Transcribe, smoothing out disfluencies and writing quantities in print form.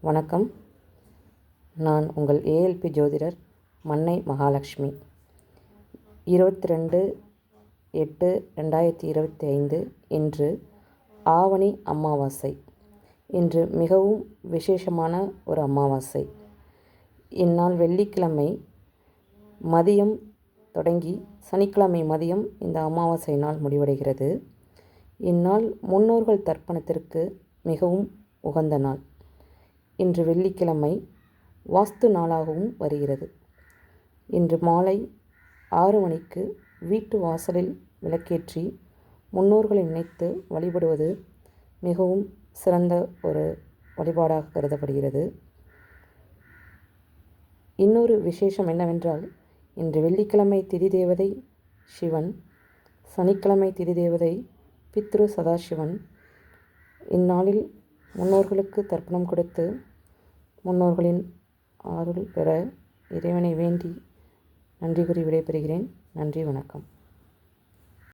வணக்கம். நான் உங்கள் ஏஎல்பி ஜோதிடர் மன்னை மகாலட்சுமி. 22/8/2025 இன்று ஆவணி அமாவாசை. இன்று மிகவும் விசேஷமான ஒரு அமாவாசை. இந்நாள் வெள்ளிக்கிழமை மதியம் தொடங்கி சனிக்கிழமை மதியம் இந்த அமாவாசை நாள் முடிவடைகிறது. இந்நாள் முன்னோர்கள் தர்ப்பணத்திற்கு மிகவும் உகந்த நாள். இன்று வெள்ளிக்கிழமை வாஸ்து நாளாகவும் வருகிறது. இன்று மாலை 6 மணிக்கு வீட்டு வாசலில் விளக்கேற்றி முன்னோர்களை நினைத்து வழிபடுவது மிகவும் சிறந்த ஒரு வழிபாடாக கருதப்படுகிறது. இன்னொரு விசேஷம் என்னவென்றால், இன்று வெள்ளிக்கிழமை திதி தேவதை சிவன், சனிக்கிழமை திதி தேவதை பித்ரு சதாசிவன். இந்நாளில் முன்னோர்களுக்கு தர்ப்பணம் கொடுத்து முன்னோர்களின் அருள் பெற இறைவனை வேண்டி நன்றி கூறி விடைபெறுகிறேன். நன்றி, வணக்கம்.